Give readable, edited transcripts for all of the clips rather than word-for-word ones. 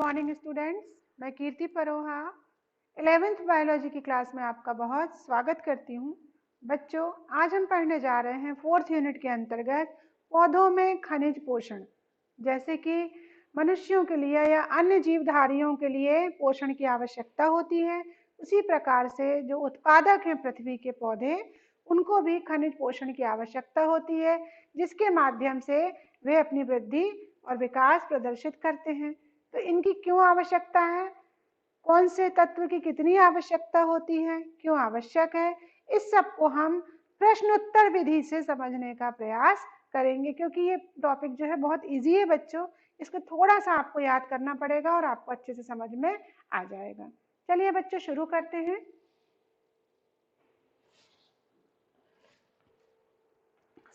Morning students, मैं कीर्ति Paroha 11th biology की class में आपका बहुत स्वागत करती हूँ। बच्चों, आज हम पढ़ने जा रहे हैं 4th यूनिट के अंतर्गत पौधों में खनिज पोषण। जैसे कि मनुष्यों के लिए या अन्य जीवधारियों के लिए पोषण की आवश्यकता होती है, उसी प्रकार से जो उत्पादक हैं पृथ्वी के पौधे, उनको भी खनिज पोषण की आवश्यकता होती है, जिसके माध्यम से वे अपनी वृद्धि और विकास प्रदर्शित करते हैं। तो इनकी क्यों आवश्यकता है, कौन से तत्व की कितनी आवश्यकता होती है, क्यों आवश्यक है, इस सब को हम प्रश्नोत्तर विधि से समझने का प्रयास करेंगे। क्योंकि ये टॉपिक जो है बहुत इजी है बच्चों, इसको थोड़ा सा आपको याद करना पड़ेगा और आपको अच्छे से समझ में आ जाएगा। चलिए बच्चों, शुरू करते हैं।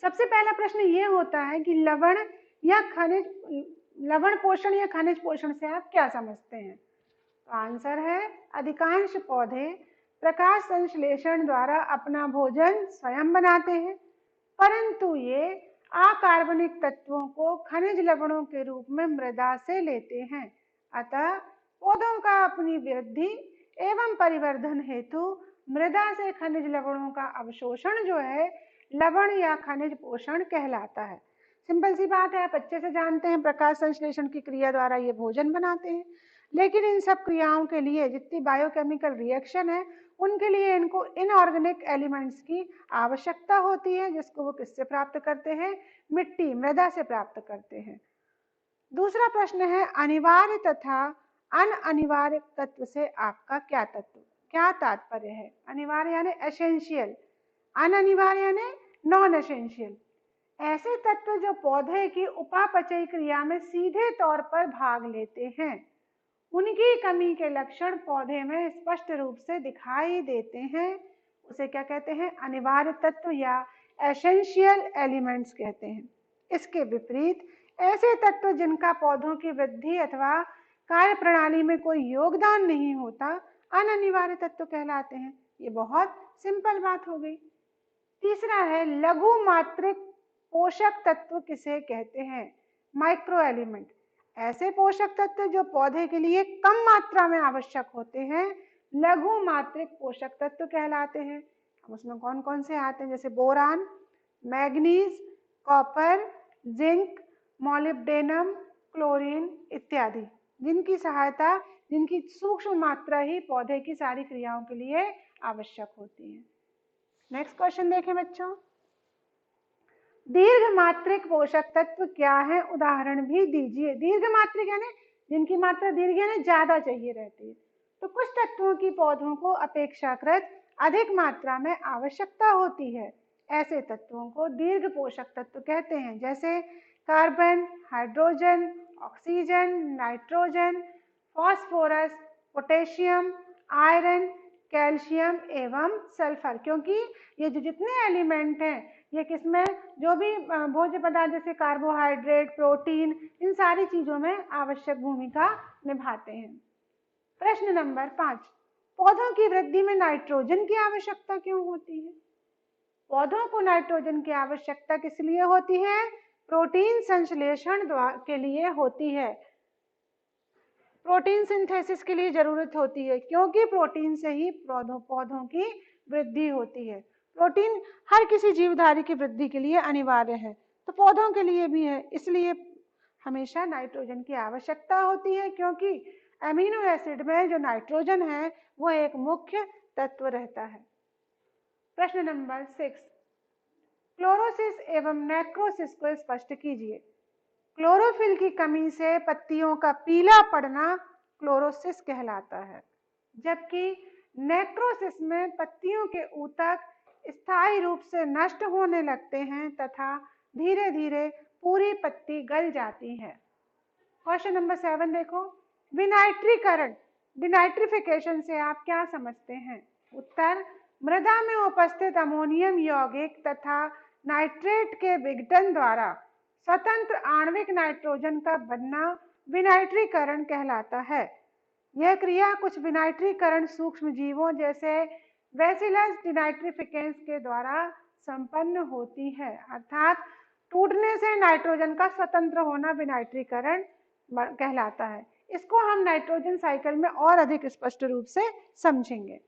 सबसे पहला प्रश्न ये होता है कि लवण पोषण या खनिज पोषण से आप क्या समझते हैं? तो आंसर है, अधिकांश पौधे प्रकाश संश्लेषण द्वारा अपना भोजन स्वयं बनाते हैं, परंतु ये अकार्बनिक तत्वों को खनिज लवणों के रूप में मृदा से लेते हैं। अतः पौधों का अपनी वृद्धि एवं परिवर्धन हेतु मृदा से खनिज लवणों का अवशोषण जो है लवण या खनिज पोषण कहलाता है। सिंपल सी बात है, आप अच्छे से जानते हैं प्रकाश संश्लेषण की क्रिया द्वारा ये भोजन बनाते हैं, लेकिन इन सब क्रियाओं के लिए जितनी बायोकेमिकल रिएक्शन है उनके लिए इनको इनऑर्गेनिक एलिमेंट्स की आवश्यकता होती है, जिसको वो किससे प्राप्त करते हैं? मिट्टी, मृदा से प्राप्त करते हैं। दूसरा प्रश्न है, अनिवार्य तथा अनअनिवार्य तत्व से आपका क्या तात्पर्य है? अनिवार्य यानी एसेंशियल, अनअनिवार्य यानी नॉन एसेंशियल। ऐसे तत्व जो पौधे की उपापचयी क्रिया में सीधे तौर पर भाग लेते हैं, उनकी कमी के लक्षण पौधे में स्पष्ट रूप से दिखाई देते हैं, उसे क्या कहते हैं? अनिवार्य तत्व या एसेंशियल एलिमेंट्स कहते हैं। इसके विपरीत ऐसे तत्व जिनका पौधों की वृद्धि अथवा कार्य प्रणाली में कोई योगदान नहीं होता, अनअनिवार्य तत्व कहलाते हैं। ये बहुत सिंपल बात हो गई। तीसरा है, लघु मात्रिक पोषक तत्व किसे कहते हैं? Micro element. ऐसे पोषक तत्व जो पौधे के लिए कम मात्रा में आवश्यक होते हैं, लघु मात्रिक पोषक तत्व कहलाते हैं। उसमें कौन कौन से आते हैं? जैसे boron, manganese, copper, zinc, molybdenum, chlorine इत्यादि, जिनकी सूक्ष्म मात्रा ही पौधे की सारी क्रियाओं के लिए आवश्यक होती है। नेक्स्ट क्वेश्चन देखें बच्चों, दीर्घ मात्रिक पोषक तत्व क्या है? उदाहरण भी दीजिए। दीर्घ मात्रिक यानी जिनकी मात्रा दीर्घ यानी ज्यादा चाहिए रहती है। तो कुछ तत्वों की पौधों को अपेक्षाकृत अधिक मात्रा में आवश्यकता होती है, ऐसे तत्वों को दीर्घ पोषक तत्व कहते हैं। जैसे carbon, hydrogen, oxygen, nitrogen, phosphorus, potassium, iron, calcium एवं सल्फर। क्योंकि ये जो जितने एलिमेंट हैं, ये किसमें, जो भी भोज्य पदार्थ जैसे कार्बोहाइड्रेट, प्रोटीन, इन सारी चीजों में आवश्यक भूमिका निभाते हैं। प्रश्न नंबर 5, पौधों की वृद्धि में नाइट्रोजन की आवश्यकता क्यों होती है? पौधों को नाइट्रोजन की आवश्यकता किस लिए होती है? प्रोटीन संश्लेषण के लिए होती है, प्रोटीन सिंथेसिस के लिए जरूरत होती है, क्योंकि प्रोटीन से ही पौधों की वृद्धि होती है। प्रोटीन हर किसी जीवधारी की वृद्धि के लिए अनिवार्य है, तो पौधों के लिए भी है। इसलिए हमेशा नाइट्रोजन की आवश्यकता होती है, क्योंकि अमीनो एसिड में जो नाइट्रोजन है वो एक मुख्य तत्व रहता है। प्रश्न नंबर 6, क्लोरोसिस एवं नेक्रोसिस को स्पष्ट कीजिए। क्लोरोफिल की कमी से पत्तियों का पीला पड़ना क्लोरोसिस कहलाता है, जबकि नेक्रोसिस में पत्तियों के ऊतक स्थायी रूप से नष्ट होने लगते हैं तथा धीरे धीरे पूरी पत्ती गल जाती है। क्वेश्चन नंबर 7 देखो, विनाइट्रीकरण, डिनाइट्रिफिकेशन से आप क्या समझते हैं? उत्तर, मृदा में उपस्थित अमोनियम यौगिक तथा नाइट्रेट के विघटन द्वारा स्वतंत्र आणविक नाइट्रोजन का बनना विनाइट्रीकरण कहलाता है। यह क्रिया कुछ विनाइट्रीकरण सूक्ष्म जीवों जैसे बैसिलस डिनाइट्रिफिकेंस के द्वारा संपन्न होती है। अर्थात टूटने से नाइट्रोजन का स्वतंत्र होना विनाइट्रीकरण कहलाता है। इसको हम नाइट्रोजन साइकिल में और अधिक स्पष्ट रूप से समझेंगे।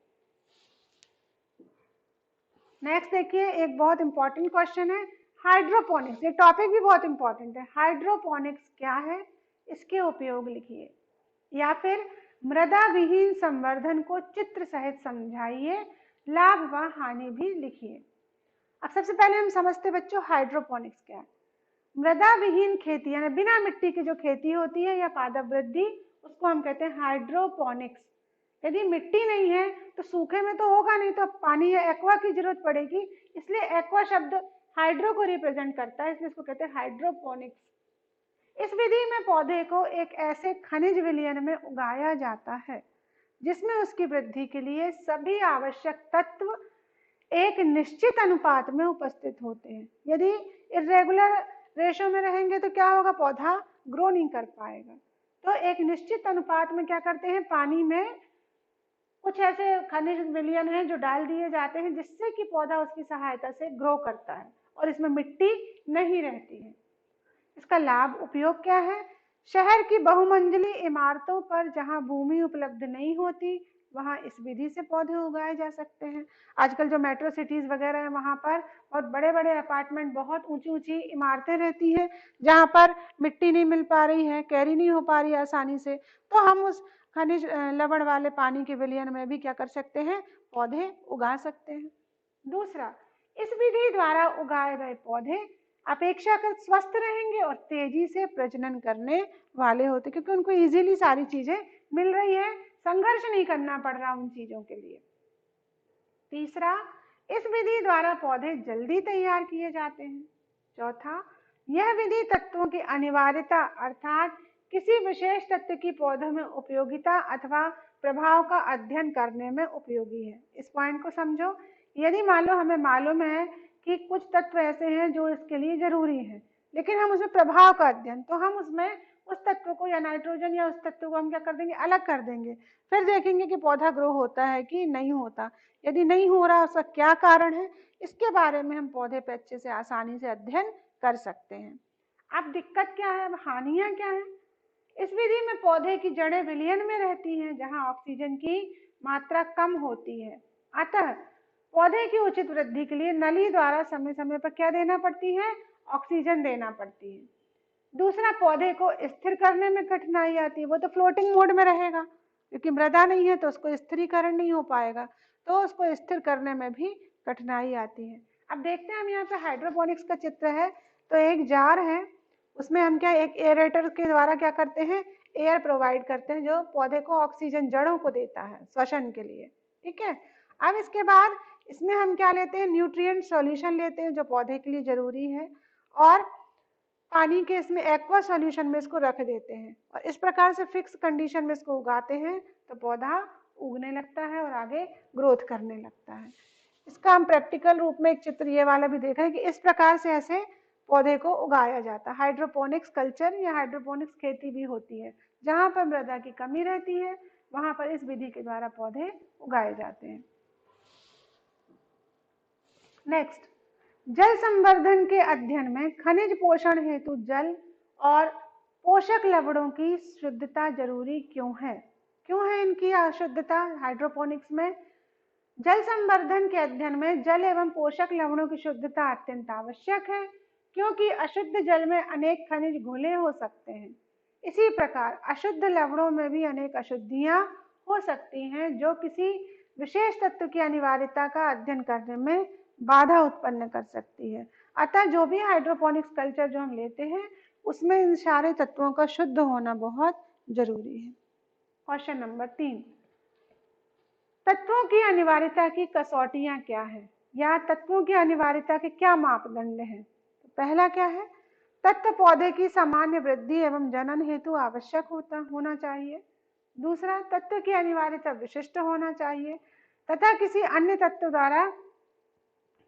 नेक्स्ट देखिए, एक बहुत इंपॉर्टेंट क्वेश्चन है हाइड्रोपोनिक्स। ये टॉपिक भी बहुत इंपॉर्टेंट है। हाइड्रोपोनिक्स क्या है, इसके उपयोग लिखिए, या फिर मृदा विहीन संवर्धन को चित्र सहित समझाइए, लाभ व हानि भी लिखिए। अब सबसे पहले हम समझते बच्चों हाइड्रोपोनिक्स क्या है। मृदा विहीन खेती यानी बिना मिट्टी की जो खेती होती है या पादप वृद्धि, उसको हम कहते हैं हाइड्रोपोनिक्स। यदि मिट्टी नहीं है तो सूखे में तो होगा नहीं, तो पानी या एक्वा की जरूरत पड़ेगी, इसलिए एक्वा शब्द हाइड्रो को रिप्रेजेंट करता है, इसलिए इसको कहते हैं हाइड्रोपोनिक्स। इस विधि में पौधे को एक ऐसे खनिज विलयन में उगाया जाता है जिसमें उसकी वृद्धि के लिए सभी आवश्यक तत्व एक निश्चित अनुपात में उपस्थित होते हैं। यदि इरेगुलर रेशो में रहेंगे तो क्या होगा, पौधा ग्रो नहीं कर पाएगा। तो एक निश्चित अनुपात में क्या करते हैं, पानी में कुछ ऐसे खनिज विलयन हैं जो डाल दिए जाते हैं जिससे कि पौधा उसकी सहायता से ग्रो करता है और इसमें मिट्टी नहीं रहती है। इसका लाभ उपयोग क्या है, शहर की बहुमंजिली इमारतों पर जहां भूमि उपलब्ध नहीं होती वहां इस विधि से पौधे उगाए जा सकते हैं। आजकल जो मेट्रो सिटीज वगैरह है वहां पर बहुत बड़े बड़े अपार्टमेंट, बहुत ऊंची ऊंची इमारतें रहती हैं जहां पर मिट्टी नहीं मिल पा रही है, कैरी नहीं हो पा रही है आसानी से, तो हम उस खनिज लवण वाले पानी के विलयन में भी क्या कर सकते हैं, पौधे उगा सकते हैं। दूसरा, इस विधि द्वारा उगाए गए पौधे अपेक्षाकृत स्वस्थ रहेंगे और तेजी से प्रजनन करने वाले होते, क्योंकि उनको इजीली सारी चीजें मिल रही है, संघर्ष नहीं करना पड़ रहा उन चीजों के लिए। तीसरा, इस विधि द्वारा पौधे जल्दी तैयार किए जाते हैं। चौथा, यह विधि तत्वों की अनिवार्यता अर्थात किसी विशेष तत्व की पौधों में उपयोगिता अथवा प्रभाव का अध्ययन करने में उपयोगी है। इस पॉइंट को समझो। यदि मान लो हमें मालूम है कि कुछ तत्व ऐसे हैं जो इसके लिए जरूरी है, लेकिन हम उसमें प्रभाव का अध्ययन, तो हम उसमें उस तत्व को या नाइट्रोजन या उस तत्व को हम क्या कर देंगे, अलग कर देंगे, फिर देखेंगे कि पौधा ग्रो होता है कि नहीं होता। यदि नहीं हो रहा उसका क्या कारण है, इसके बारे में हम पौधे पे अच्छे से आसानी से अध्ययन कर सकते हैं। अब दिक्कत क्या है, अब हानियां क्या है। इस विधि में पौधे की जड़ें विलयन में रहती हैं जहां ऑक्सीजन की मात्रा कम होती है, अतः पौधे की उचित वृद्धि के लिए नली द्वारा समय समय पर क्या देना पड़ती है, ऑक्सीजन देना पड़ती है। दूसरा, पौधे को स्थिर करने में कठिनाई आती है, वो तो फ्लोटिंग मोड में रहेगा क्योंकि मृदा नहीं है तो उसको स्थिरीकरण नहीं हो पाएगा, तो उसको स्थिर करने में भी कठिनाई आती है। अब देखते हैं हम यहाँ पे हाइड्रोपोनिक्स का चित्र है, तो एक जार है, उसमें हम क्या एक एरेटर के द्वारा क्या करते हैं, एयर प्रोवाइड करते हैं जो पौधे को ऑक्सीजन, जड़ों को देता है श्वसन के लिए। ठीक है, अब इसके बाद इसमें हम क्या लेते हैं, न्यूट्रिएंट सॉल्यूशन लेते हैं जो पौधे के लिए जरूरी है, और पानी के इसमें एक्वा सॉल्यूशन में इसको रख देते हैं, और इस प्रकार से फिक्स कंडीशन में इसको उगाते हैं तो पौधा उगने लगता है और आगे ग्रोथ करने लगता है। इसका हम प्रैक्टिकल रूप में एक चित्र ये वाला भी देखा है कि इस प्रकार से ऐसे पौधे को उगाया जाता है। हाइड्रोपोनिक्स कल्चर या हाइड्रोपोनिक्स खेती भी होती है, जहां पर मृदा की कमी रहती है वहां पर इस विधि के द्वारा पौधे उगाए जाते हैं। नेक्स्ट, जल संवर्धन के अध्ययन में खनिज पोषण हेतु जल और पोषक लवणों की शुद्धता जरूरी क्यों है, क्यों है इनकी अशुद्धता हाइड्रोपोनिक्स में। जल संवर्धन के अध्ययन में जल एवं पोषक लवणों की शुद्धता अत्यंत आवश्यक है, क्योंकि अशुद्ध जल में अनेक खनिज घुले हो सकते हैं। इसी प्रकार अशुद्ध लवणों में भी अनेक अशुद्धियां हो सकती हैं जो किसी विशेष तत्व की अनिवार्यता का अध्ययन करने में बाधा उत्पन्न कर सकती है। अतः जो भी हाइड्रोपोनिक्स कल्चर जो हम लेते हैं उसमें इन सारे तत्वों का शुद्ध होना बहुत जरूरी है। क्वेश्चन नंबर 3, तत्वों की अनिवार्यता की कसौटियां क्या है, या तत्वों की अनिवार्यता के क्या मापदंड हैं। तो पहला क्या है, तत्व पौधे की सामान्य वृद्धि एवं जनन हेतु आवश्यक होना चाहिए। दूसरा, तत्व की अनिवार्यता विशिष्ट होना चाहिए तथा किसी अन्य तत्व द्वारा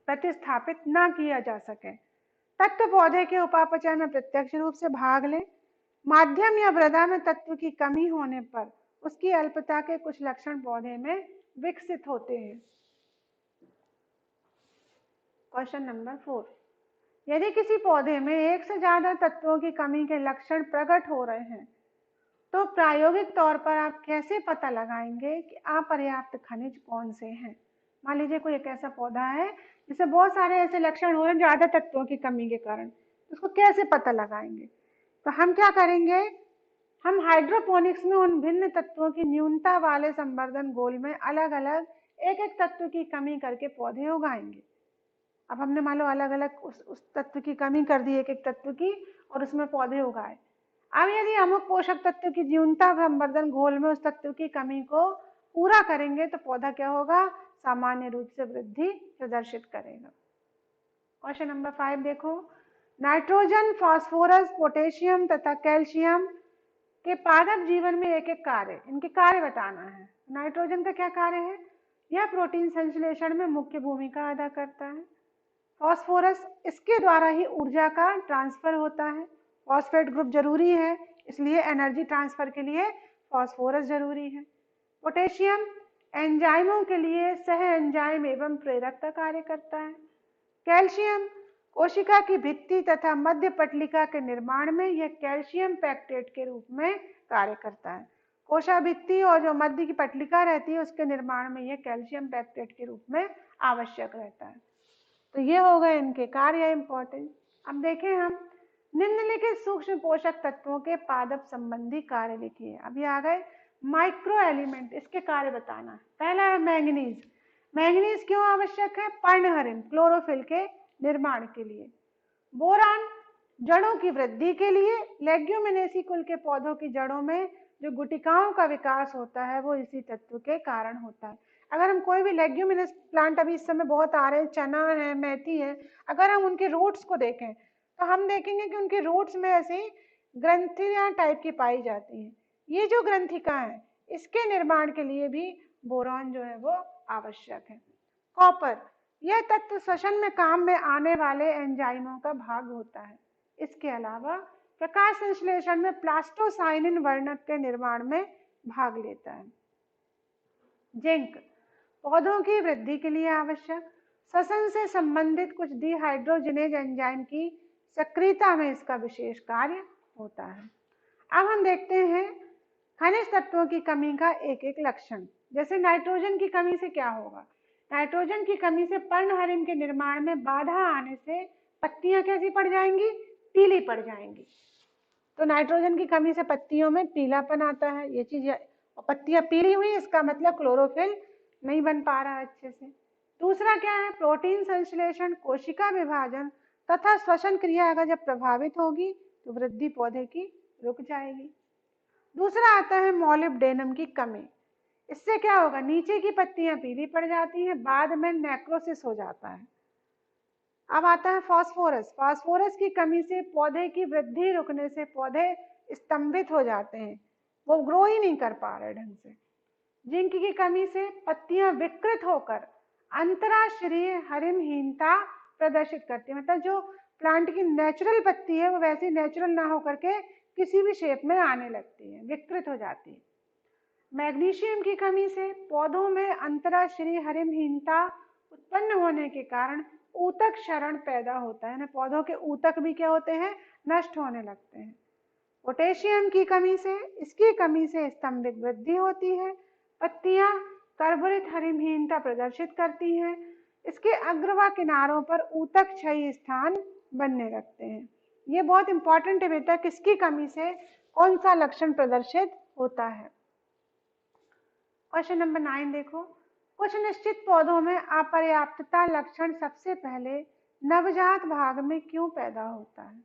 प्रतिस्थापित न किया जा सके। तत्व पौधे के उपापचय में प्रत्यक्ष रूप से भाग ले। माध्यम या मृदा में तत्व की कमी होने पर उसकी अल्पता के कुछ लक्षण पौधे में विकसित होते हैं। क्वेश्चन नंबर 4, यदि किसी पौधे में एक से ज्यादा तत्वों की कमी के लक्षण प्रकट हो रहे हैं तो प्रायोगिक तौर पर आप कैसे पता लगाएंगे कि अपर्याप्त खनिज कौन से हैं? मान लीजिए कोई एक ऐसा पौधा है जिसमें बहुत सारे ऐसे लक्षण हो रहे हैं जो आधा तत्वों की कमी के कारण, उसको कैसे पता लगाएंगे? तो हम क्या करेंगे, हम हाइड्रोपोनिक्स में उन भिन्न तत्वों की न्यूनता वाले संवर्धन गोल में अलग अलग एक एक तत्व की कमी करके पौधे उगाएंगे। अब हमने मान लो अलग अलग उस तत्व की कमी कर दी एक एक तत्व की और उसमें पौधे उगाए। अब यदि अमुक पोषक तत्व की न्यूनता संवर्धन घोल में उस तत्व की कमी को पूरा करेंगे तो पौधा क्या होगा, सामान्य रूप से वृद्धि प्रदर्शित करेगा। क्वेश्चन नंबर 5 देखो, नाइट्रोजन, फास्फोरस, पोटेशियम तथा कैल्शियम के पादप जीवन में एक एक कार्य, इनके कार्य बताना है। नाइट्रोजन का क्या कार्य है? यह प्रोटीन संश्लेषण में मुख्य भूमिका अदा करता है। फास्फोरस, इसके द्वारा ही ऊर्जा का ट्रांसफर होता है। फॉस्फेट ग्रुप जरूरी है, इसलिए एनर्जी ट्रांसफर के लिए फास्फोरस जरूरी है। पोटेशियम, एंजाइमों के लिए सह एंजाइम एवं प्रेरक का कार्य करता है। कैल्शियम, कोशिका की भित्ति तथा मध्य पटलिका के निर्माण में यह कैल्शियम पैक्टेट के रूप में कार्य करता है। कोशा भित्ति और जो मध्य की पटलिका रहती है उसके निर्माण में यह कैल्शियम पैक्टेट के रूप में आवश्यक रहता है। तो ये हो गए इनके कार्य इंपॉर्टेंट। अब देखें हम निम्नलिखित सूक्ष्म पोषक तत्वों के पादप संबंधी कार्य लिखिए। अभी आ गए माइक्रो एलिमेंट, इसके कार्य बताना है। पहला है मैंगनीज। मैंगनीज क्यों आवश्यक है? पर्णहरित क्लोरोफिल के निर्माण के लिए। बोरान, जड़ों की वृद्धि के लिए। लेग्यूमिनेसी कुल के पौधों की जड़ों में जो गुटिकाओं का विकास होता है वो इसी तत्व के कारण होता है। अगर हम कोई भी लेग्यूमिनस प्लांट, अभी इस समय बहुत आ रहे हैं, चना है, मेथी है, अगर हम उनके रूट्स को देखें तो हम देखेंगे कि उनके रूट्स में ऐसी ग्रंथियां टाइप की पाई जाती हैं। ये जो ग्रंथिका है इसके निर्माण के लिए भी बोरान जो है वो आवश्यक है। कॉपर, यह तत्व श्वसन में काम में आने वाले एंजाइमों का भाग होता है। इसके अलावा प्रकाश संश्लेषण में प्लास्टोसाइनिन वर्णक के निर्माण में भाग लेता है। जिंक, पौधों की वृद्धि के लिए आवश्यक, श्वसन से संबंधित कुछ डिहाइड्रोजिनेज एंजाइम की सक्रियता में इसका विशेष कार्य होता है। अब हम देखते हैं खनिज तत्वों की कमी का एक एक लक्षण। जैसे नाइट्रोजन की कमी से क्या होगा? नाइट्रोजन की कमी से पर्णहरित के निर्माण में बाधा आने से पत्तियां कैसी पड़ जाएंगी? पीली पड़ जाएंगी। तो नाइट्रोजन की कमी से पत्तियों में पीलापन आता है। ये चीज, पत्तियां पीली हुई, इसका मतलब क्लोरोफिल नहीं बन पा रहा अच्छे से। दूसरा क्या है? प्रोटीन संश्लेषण, कोशिका विभाजन तथा श्वसन क्रिया अगर जब प्रभावित होगी तो वृद्धि पौधे की रुक जाएगी। दूसरा आता है मॉलिब्डेनम की कमी। इससे क्या होगा? नीचे की पत्तियां पीली पड़ जाती हैं, बाद में नेक्रोसिस हो जाता है। अब आता है फास्फोरस। फास्फोरस की कमी से पौधे की वृद्धि रुकने से पौधे स्तंभित हो जाते हैं, वो ग्रो ही नहीं कर पा रहे ढंग से। जिंक की कमी से पत्तियां विकृत होकर अंतराश्रीय हरिमहीनता प्रदर्शित करती है, मतलब जो प्लांट की नेचुरल पत्ती है वो वैसी नेचुरल ना होकर के किसी भी शेप में आने लगती है, विकृत हो जाती है। मैग्नीशियम की कमी से पौधों में अंतराश्रीय हरिमहीनता उत्पन्न होने के कारण ऊतक क्षरण पैदा होता है ना, पौधों के ऊतक भी क्या होते हैं? नष्ट होने लगते हैं। पोटेशियम की कमी से, इसकी कमी से स्तंभिक वृद्धि होती है, पत्तियां कर्बरित हरिमहीनता प्रदर्शित करती हैं, इसके अग्रवा किनारों पर ऊतक क्षयी स्थान बनने लगते हैं। ये बहुत इंपॉर्टेंट है बेटा, किसकी कमी से कौन सा लक्षण प्रदर्शित होता है। क्वेश्चन नंबर 9 देखो, कुछ निश्चित पौधों में अपर्याप्तता लक्षण सबसे पहले नवजात भाग में क्यों पैदा होता है,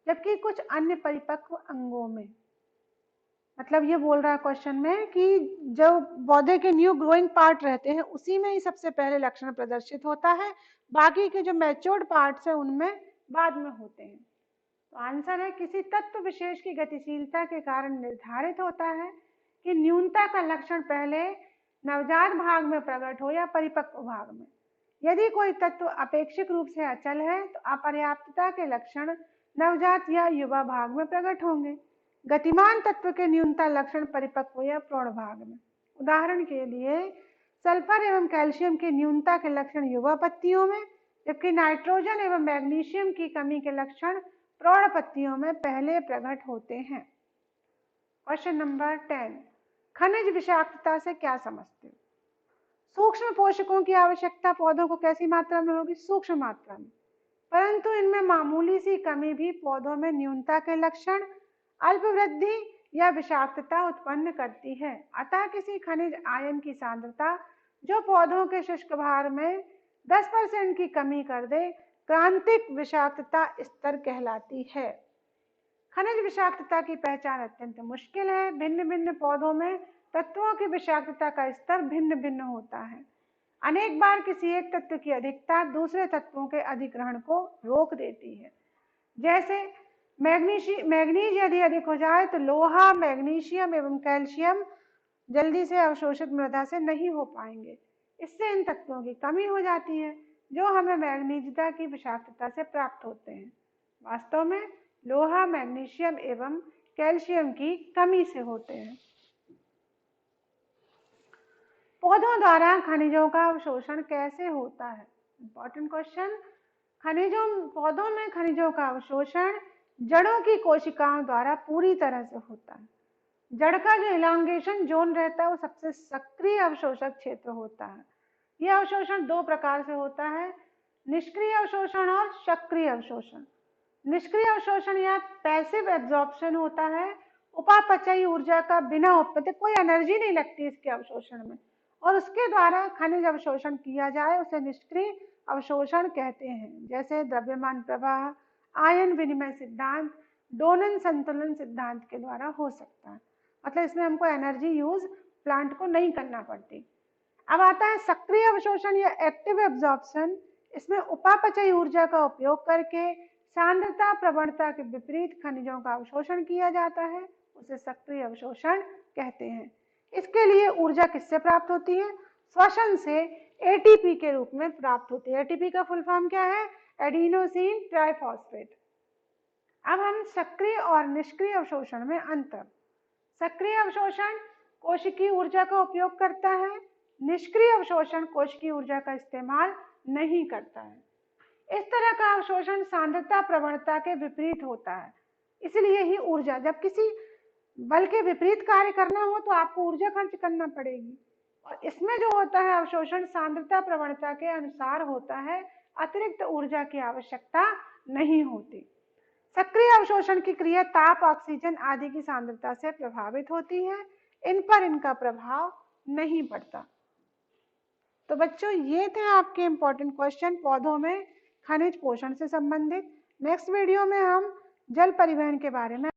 जबकि कुछ अन्य परिपक्व अंगों में? मतलब ये बोल रहा है क्वेश्चन में कि जो पौधे के न्यू ग्रोइंग पार्ट रहते हैं उसी में ही सबसे पहले लक्षण प्रदर्शित होता है, बाकी के जो मैच्योर्ड पार्ट्स है उनमें बाद में होते हैं। तो आंसर है किसी तत्व विशेष की गतिशीलता के कारण निर्धारित होता है कि न्यूनता का लक्षण पहले नवजात भाग में प्रकट हो या परिपक्व भाग में। यदि कोई तत्व अपेक्षित रूप से अचल है तो अपर्याप्तता के लक्षण नवजात या युवा भाग में प्रकट होंगे। गतिमान तत्व के न्यूनता लक्षण परिपक्व या प्रौढ़ भाग में। उदाहरण के लिए सल्फर एवं कैल्शियम की न्यूनता के लक्षण युवा पत्तियों में, जबकि नाइट्रोजन एवं मैग्नीशियम की कमी के लक्षण प्रौढ़ पत्तियों में पहले प्रकट होते हैं। क्वेश्चन नंबर 10, खनिज विषाक्तता से क्या समझते हो? सूक्ष्म पोषकों की आवश्यकता पौधों को कैसी मात्रा में होगी? सूक्ष्म मात्रा में, परंतु इनमें मामूली सी कमी भी पौधों में न्यूनता के लक्षण, अल्प वृद्धि या विषाक्तता उत्पन्न करती है। अतः किसी खनिज आयन की सांद्रता जो पौधों के शुष्क भार में 10% की कमी कर दे, क्रांतिक विषाक्तता स्तर कहलाती है। खनिज विषाक्तता की पहचान अत्यंत मुश्किल है। भिन्न भिन्न पौधों में तत्वों की विषाक्तता का स्तर भिन्न भिन्न होता है। अनेक बार किसी एक तत्व की अधिकता दूसरे तत्वों के अधिग्रहण को रोक देती है। जैसे मैग्नीज यदि अधिक हो जाए तो लोहा, मैग्नीशियम एवं कैल्शियम जल्दी से अवशोषित मृदा से नहीं हो पाएंगे। इससे इन तत्वों की कमी हो जाती है जो हमें मैग्नीजता की विषाक्तता से प्राप्त होते हैं। वास्तव में लोहा, मैग्नीशियम एवं कैल्शियम की कमी से होते हैं। पौधों द्वारा खनिजों का अवशोषण कैसे होता है? Important question. पौधों में खनिजों का अवशोषण जड़ों की कोशिकाओं द्वारा पूरी तरह से होता है। जड़ का जो इलांगेशन जोन रहता है वो सबसे सक्रिय अवशोषक क्षेत्र होता है। यह अवशोषण दो प्रकार से होता है, निष्क्रिय अवशोषण और सक्रिय अवशोषण। निष्क्रिय अवशोषण या पैसिव एब्जॉर्प्शन होता है। उपापचयी ऊर्जा का बिना उत्पत्ति, कोई एनर्जी नहीं लगती इसके अवशोषण में, और उसके द्वारा खनिज अवशोषण किया जाए उसे निष्क्रिय अवशोषण कहते हैं। जैसे द्रव्यमान प्रवाह, आयन विनिमय सिद्धांत, डोनन संतुलन सिद्धांत के द्वारा हो सकता है। मतलब इसमें हमको एनर्जी यूज प्लांट को नहीं करना पड़ती। अब आता है सक्रिय अवशोषण या एक्टिव एब्जॉर्प्शन। इसमें उपापचयी ऊर्जा का उपयोग करके सांद्रता प्रवणता के विपरीत खनिजों का अवशोषण किया जाता है, उसे सक्रिय अवशोषण कहते हैं। इसके लिए ऊर्जा किससे प्राप्त होती है? श्वसन से एटीपी के रूप में प्राप्त होती है। एटीपी का फुल फॉर्म क्या है? Adenosine triphosphate. अब हम सक्रिय और निष्क्रिय अवशोषण में अंतर। सक्रिय अवशोषण कोशिकीय ऊर्जा का उपयोग करता है, निष्क्रिय अवशोषण कोशिकीय ऊर्जा का इस्तेमाल नहीं करता है। इस तरह का अवशोषण सांद्रता प्रवणता के विपरीत होता है। इसलिए ही ऊर्जा, जब किसी बल के विपरीत कार्य करना हो तो आपको ऊर्जा खर्च करना पड़ेगी, और इसमें जो होता है अवशोषण सांद्रता प्रवणता के अनुसार होता है, अतिरिक्त ऊर्जा की आवश्यकता नहीं होती। सक्रिय अवशोषण की क्रिया ताप, ऑक्सीजन आदि की सांद्रता से प्रभावित होती है। इन पर इनका प्रभाव नहीं पड़ता। तो बच्चों ये थे आपके इम्पोर्टेंट क्वेश्चन पौधों में खनिज पोषण से संबंधित। नेक्स्ट वीडियो में हम जल परिवहन के बारे में